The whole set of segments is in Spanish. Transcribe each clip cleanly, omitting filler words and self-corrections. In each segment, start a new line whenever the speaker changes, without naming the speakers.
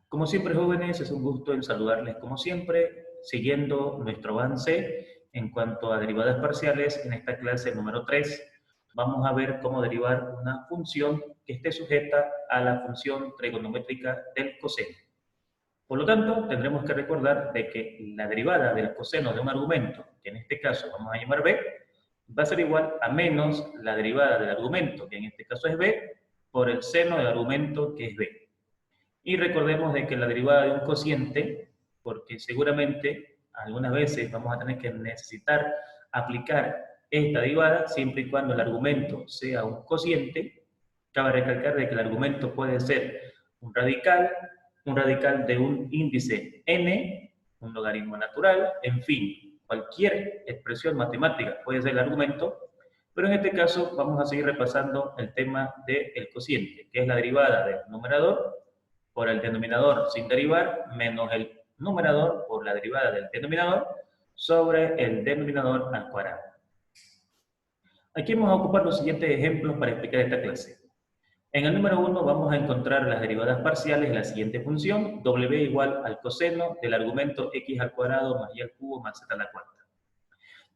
Como siempre, jóvenes, es un gusto en saludarles como siempre, siguiendo nuestro avance en cuanto a derivadas parciales. En esta clase número 3 vamos a ver cómo derivar una función que esté sujeta a la función trigonométrica del coseno. Por lo tanto, tendremos que recordar de que la derivada del coseno de un argumento, que en este caso vamos a llamar b, va a ser igual a menos la derivada del argumento, que en este caso es b, por el seno del argumento, que es b. Y recordemos de que la derivada de un cociente, porque seguramente algunas veces vamos a tener que necesitar aplicar esta derivada siempre y cuando el argumento sea un cociente. Cabe recalcar de que el argumento puede ser un radical de un índice n, un logaritmo natural, en fin, cualquier expresión matemática puede ser el argumento, pero en este caso vamos a seguir repasando el tema del cociente, que es la derivada del numerador por el denominador sin derivar, menos el numerador por la derivada del denominador sobre el denominador al cuadrado. Aquí vamos a ocupar los siguientes ejemplos para explicar esta clase. En el número 1 vamos a encontrar las derivadas parciales de la siguiente función, w igual al coseno del argumento x al cuadrado más y al cubo más z a la cuarta.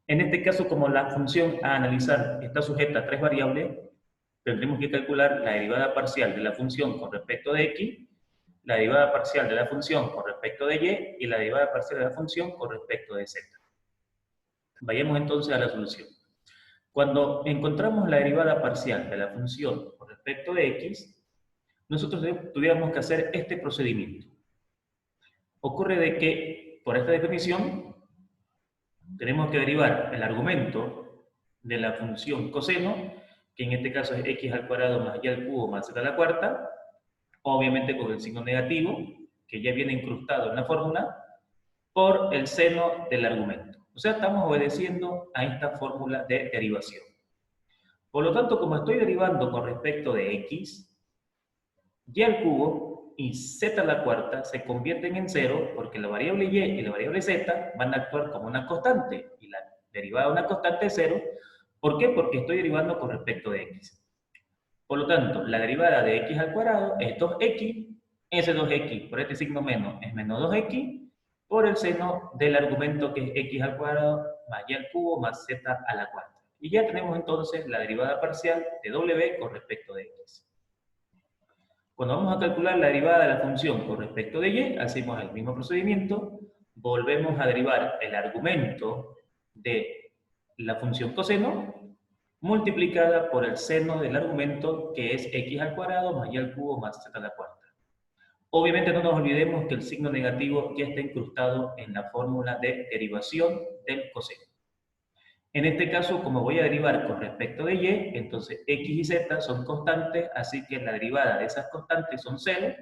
En este caso, como la función a analizar está sujeta a tres variables, tendremos que calcular la derivada parcial de la función con respecto de x, la derivada parcial de la función con respecto de y la derivada parcial de la función con respecto de z. Vayamos entonces a la solución. Cuando encontramos la derivada parcial de la función con respecto de x, nosotros tuviéramos que hacer este procedimiento. Ocurre de que, por esta definición, tenemos que derivar el argumento de la función coseno, que en este caso es x al cuadrado más y al cubo más z a la cuarta, obviamente con el signo negativo, que ya viene incrustado en la fórmula, por el seno del argumento. O sea, estamos obedeciendo a esta fórmula de derivación. Por lo tanto, como estoy derivando con respecto de x, y al cubo y z a la cuarta se convierten en cero porque la variable y la variable z van a actuar como una constante, y la derivada de una constante es cero. ¿Por qué? Porque estoy derivando con respecto de x. Por lo tanto, la derivada de x al cuadrado es 2x, ese 2x por este signo menos es menos 2x, por el seno del argumento que es x al cuadrado más y al cubo más z a la cuarta. Y ya tenemos entonces la derivada parcial de w con respecto de x. Cuando vamos a calcular la derivada de la función con respecto de y, hacemos el mismo procedimiento, volvemos a derivar el argumento de la función coseno multiplicada por el seno del argumento que es x al cuadrado más y al cubo más z a la cuarta. Obviamente no nos olvidemos que el signo negativo ya está incrustado en la fórmula de derivación del coseno. En este caso, como voy a derivar con respecto de y, entonces x y z son constantes, así que la derivada de esas constantes son 0,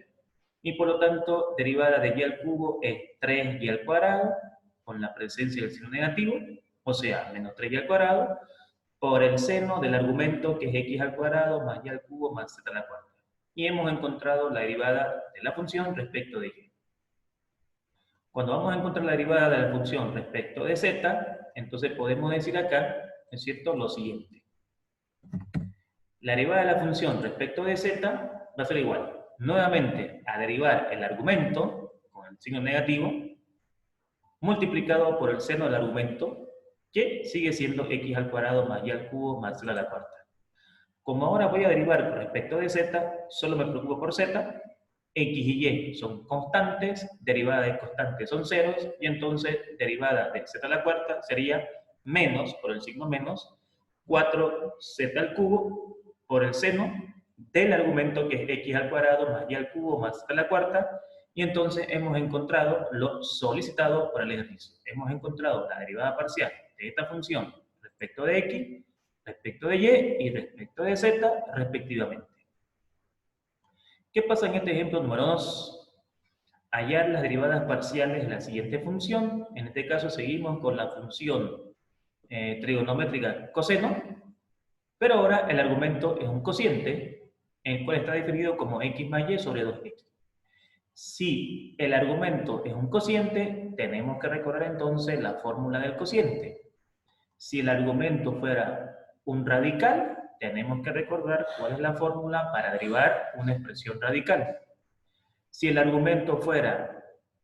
y por lo tanto, derivada de y al cubo es 3y al cuadrado, con la presencia del signo negativo, o sea, menos 3y al cuadrado, por el seno del argumento que es x al cuadrado más y al cubo más z a la cuarta. Y hemos encontrado la derivada de la función respecto de y. Cuando vamos a encontrar la derivada de la función respecto de z, entonces podemos decir acá, ¿es cierto?, lo siguiente. La derivada de la función respecto de z va a ser igual, nuevamente, a derivar el argumento, con el signo negativo, multiplicado por el seno del argumento, que sigue siendo x al cuadrado más y al cubo más z a la cuarta. Como ahora voy a derivar respecto de z, solo me preocupo por z, x y y son constantes, derivada de constantes son ceros, y entonces derivada de z a la cuarta sería menos, por el signo menos, 4z al cubo por el seno del argumento que es x al cuadrado más y al cubo más z a la cuarta, y entonces hemos encontrado lo solicitado por el ejercicio. Hemos encontrado la derivada parcial de esta función respecto de x, respecto de y respecto de z, respectivamente. ¿Qué pasa en este ejemplo número 2? Hallar las derivadas parciales de la siguiente función. En este caso seguimos con la función trigonométrica coseno, pero ahora el argumento es un cociente, el cual está definido como x más y sobre 2x. Si el argumento es un cociente, tenemos que recordar entonces la fórmula del cociente. Si el argumento fuera un radical, tenemos que recordar cuál es la fórmula para derivar una expresión radical. Si el argumento fuera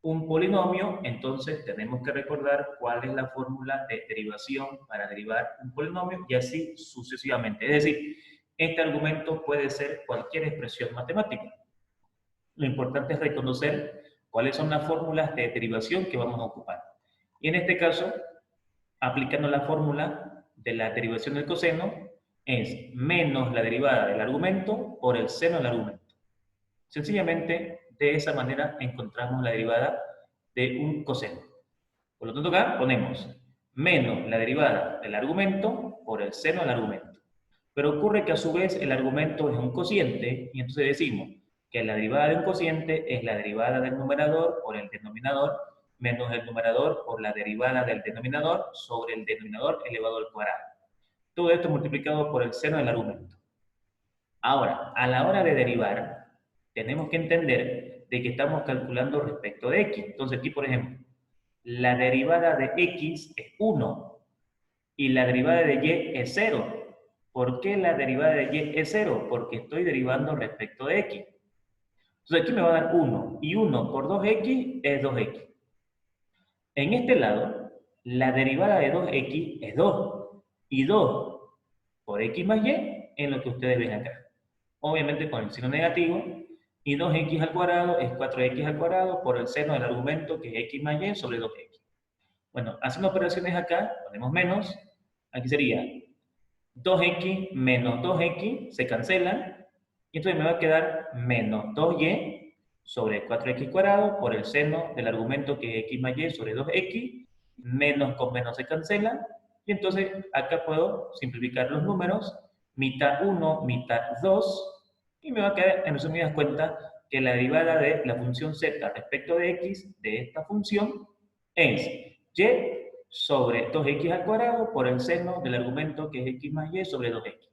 un polinomio, entonces tenemos que recordar cuál es la fórmula de derivación para derivar un polinomio y así sucesivamente. Es decir, este argumento puede ser cualquier expresión matemática. Lo importante es reconocer cuáles son las fórmulas de derivación que vamos a ocupar. Y en este caso, aplicando la fórmula de la derivación del coseno, es menos la derivada del argumento por el seno del argumento. Sencillamente, de esa manera encontramos la derivada de un coseno. Por lo tanto, acá ponemos menos la derivada del argumento por el seno del argumento. Pero ocurre que a su vez el argumento es un cociente y entonces decimos que la derivada de un cociente es la derivada del numerador por el denominador menos el numerador por la derivada del denominador sobre el denominador elevado al cuadrado. Todo esto multiplicado por el seno del argumento. Ahora, a la hora de derivar, tenemos que entender de que estamos calculando respecto de x. Entonces aquí, por ejemplo, la derivada de x es 1 y la derivada de y es 0. ¿Por qué la derivada de y es 0? Porque estoy derivando respecto de x. Entonces aquí me va a dar 1 y 1 por 2x es 2x. En este lado, la derivada de 2x es 2 y 2 por x más y en lo que ustedes ven acá. Obviamente con el signo negativo, y 2x al cuadrado es 4x al cuadrado por el seno del argumento que es x más y sobre 2x. Bueno, haciendo operaciones acá, ponemos menos, aquí sería 2x menos 2x, se cancelan, y entonces me va a quedar menos 2y sobre 4x cuadrado por el seno del argumento que es x más y sobre 2x, menos con menos se cancelan, y entonces acá puedo simplificar los números, mitad 1, mitad 2, y me va a quedar, en resumidas cuentas, que la derivada de la función z respecto de x de esta función es y sobre 2x al cuadrado por el seno del argumento que es x más y sobre 2x.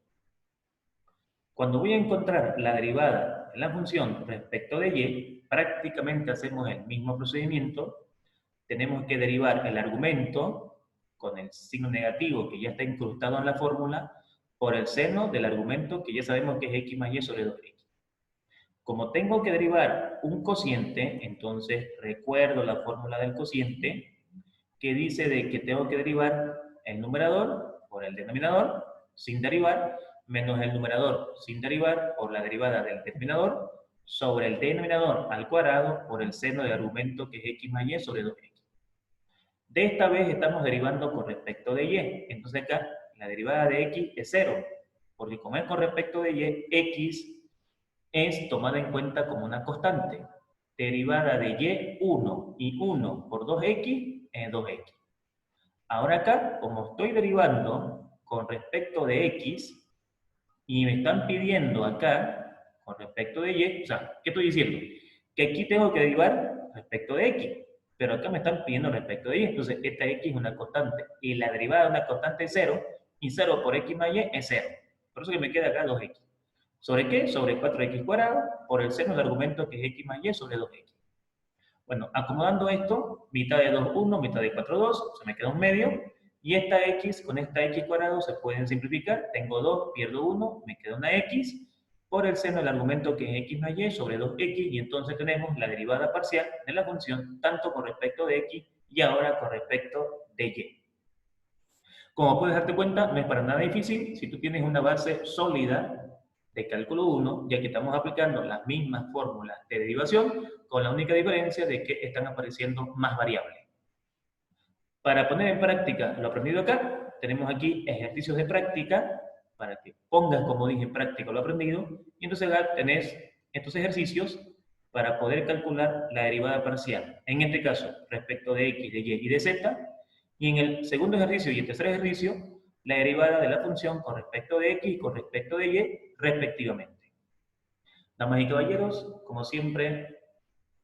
Cuando voy a encontrar la derivada de la función respecto de y, prácticamente hacemos el mismo procedimiento. Tenemos que derivar el argumento con el signo negativo que ya está incrustado en la fórmula por el seno del argumento que ya sabemos que es x más y sobre 2x. Como tengo que derivar un cociente, entonces recuerdo la fórmula del cociente que dice de que tengo que derivar el numerador por el denominador sin derivar, menos el numerador sin derivar por la derivada del denominador sobre el denominador al cuadrado por el seno del argumento que es x más y sobre 2x. De esta vez estamos derivando con respecto de y. Entonces acá la derivada de x es 0, porque como es con respecto de y, x es tomada en cuenta como una constante. Derivada de y, 1, y 1 por 2x es 2x. Ahora acá, como estoy derivando con respecto de x, y me están pidiendo acá, con respecto de y, o sea, ¿qué estoy diciendo? Que aquí tengo que derivar respecto de x, pero acá me están pidiendo respecto de y, entonces esta x es una constante, y la derivada de una constante es 0, y 0 por x más y es 0. Por eso que me queda acá 2x. ¿Sobre qué? Sobre 4x cuadrado por el seno del argumento que es x más y sobre 2x. Bueno, acomodando esto, mitad de 2, 1, mitad de 4, 2, se me queda un medio, y esta x con esta x cuadrado se pueden simplificar. Tengo 2, pierdo 1, me queda una x, por el seno del argumento que es x más y sobre 2x, y entonces tenemos la derivada parcial de la función, tanto con respecto de x, y ahora con respecto de y. Como puedes darte cuenta, no es para nada difícil si tú tienes una base sólida de cálculo 1, ya que estamos aplicando las mismas fórmulas de derivación, con la única diferencia de que están apareciendo más variables. Para poner en práctica lo aprendido acá, tenemos aquí ejercicios de práctica, para que pongas, como dije, en práctica lo aprendido, y entonces acá tenés estos ejercicios para poder calcular la derivada parcial. En este caso, respecto de x, de y y de z, y en el segundo ejercicio y el tercer ejercicio, la derivada de la función con respecto de x y con respecto de y, respectivamente. Damas y caballeros, como siempre,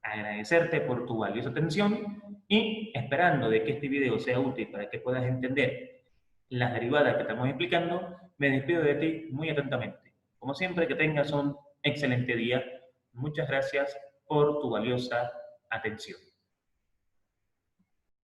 agradecerte por tu valiosa atención y esperando de que este video sea útil para que puedas entender las derivadas que estamos explicando, me despido de ti muy atentamente. Como siempre, que tengas un excelente día. Muchas gracias por tu valiosa atención.